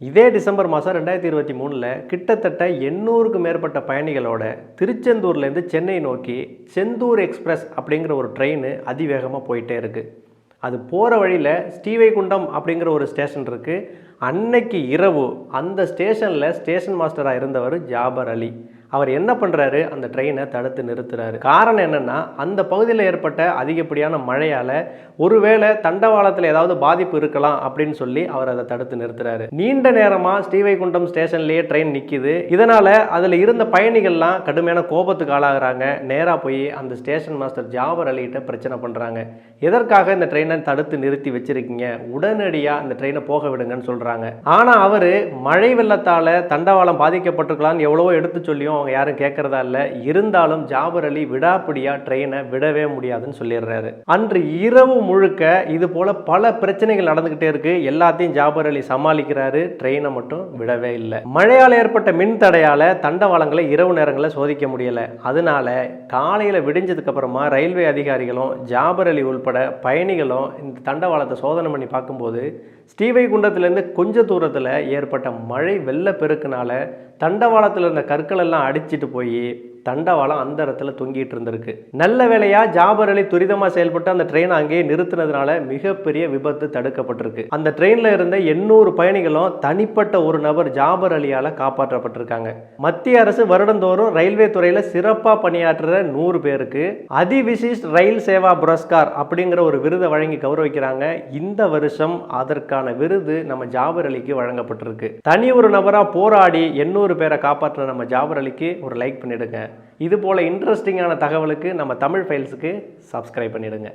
இதே டிசம்பர் மாதம் 2023 கிட்டத்தட்ட 800க்கு மேற்பட்ட பயணிகளோட திருச்செந்தூர்லேருந்து சென்னை நோக்கி செந்தூர் எக்ஸ்பிரஸ் அப்படிங்கிற ஒரு ட்ரெயின் அதிவேகமாக போயிட்டே இருக்குது. அது போகிற வழியில் ஸ்ரீவைகுண்டம் அப்படிங்கிற ஒரு ஸ்டேஷன் இருக்குது. அன்னைக்கு இரவு அந்த ஸ்டேஷனில் ஸ்டேஷன் மாஸ்டராக இருந்தவர் ஜாபர் அலி. அவர் என்ன பண்ணுறாரு, அந்த ட்ரெயினை தடுத்து நிறுத்துறாரு. காரணம் என்னென்னா, அந்த பகுதியில் ஏற்பட்ட அதிகப்படியான மழையால் ஒருவேளை தண்டவாளத்தில் ஏதாவது பாதிப்பு இருக்கலாம் அப்படின்னு சொல்லி அவர் அதை தடுத்து நிறுத்துறாரு. நீண்ட நேரமாக ஸ்ரீவைகுண்டம் ஸ்டேஷன்லேயே ட்ரெயின் நிற்கிது. இதனால் அதில் இருந்த பயணிகள்லாம் கடுமையான கோபத்துக்கு ஆளாகிறாங்க. நேராக போய் அந்த ஸ்டேஷன் மாஸ்டர் ஜாபர் அலிகிட்ட பிரச்சனை பண்ணுறாங்க. எதற்காக இந்த ட்ரெயினை தடுத்து நிறுத்தி வச்சிருக்கீங்க, உடனடியாக அந்த ட்ரெயினை போக விடுங்கன்னு சொல்கிறாங்க. ஆனால் அவர் மழை வெள்ளத்தால் தண்டவாளம் பாதிக்கப்பட்டிருக்கலான்னு எவ்வளவோ எடுத்து சொல்லியும் அவங்க யாரும் கேட்கறதா இல்லை. இருந்தாலும் ஜாபர் அலி விடாப்பிடியாக ட்ரெயினை விடவே முடியாதுன்னு சொல்லிடுறாரு. அன்று இரவு முழுக்க இது போல பல பிரச்சனைகள் நடந்துகிட்டே இருக்கு. எல்லாத்தையும் ஜாபர் அலி சமாளிக்கிறாரு. ட்ரெயினை மட்டும் விடவே இல்லை. மழையால் ஏற்பட்ட மின் தடையால் தண்டவாளங்களை இரவு நேரங்களில் சோதிக்க முடியலை. அதனால காலையில் விடிஞ்சதுக்கு அப்புறமா ரயில்வே அதிகாரிகளும் ஜாபர் அலி உள்பட பயணிகளும் இந்த தண்டவாளத்தை சோதனை பண்ணி பார்க்கும்போது ஸ்ரீவைகுண்டத்திலேருந்து கொஞ்ச தூரத்தில் ஏற்பட்ட மழை வெள்ளப்பெருக்குனால தண்டவாளத்தில் இருந்த கற்கள் எல்லாம் அடிச்சிட்டு போய் தண்டவாளம் அந்த இடத்துல தொங்கிட்டு இருந்திருக்கு. நல்ல வேளையா ஜாபர் அலி துரிதமாக செயல்பட்டு அந்த ட்ரெயினை அங்கேயே நிறுத்தினதுனால மிகப்பெரிய விபத்து தடுக்கப்பட்டிருக்கு. அந்த ட்ரெயினில் இருந்த 800 பயணிகளும் தனிப்பட்ட ஒரு நபர் ஜாபர் அலியால் காப்பாற்றப்பட்டிருக்காங்க. மத்திய அரசு வருடந்தோறும் ரயில்வே துறையில் சிறப்பாக பணியாற்றுற 100 பேருக்கு அதிவிசிஷ்ட் ரயில் சேவா புரஸ்கார் அப்படிங்கிற ஒரு விருதை வழங்கி கௌரவிக்கிறாங்க. இந்த வருஷம் அதற்கான விருது நம்ம ஜாபர் அலிக்கு வழங்கப்பட்டிருக்கு. தனி ஒரு நபராக போராடி 800 பேரை காப்பாற்றின நம்ம ஜாபர் அலிக்கு ஒரு லைக் பண்ணிடுங்க. இது போல இன்ட்ரெஸ்டிங்கான தகவலுக்கு நம்ம தமிழ் ஃபைல்ஸுக்கு சப்ஸ்கிரைப் பண்ணிடுங்க.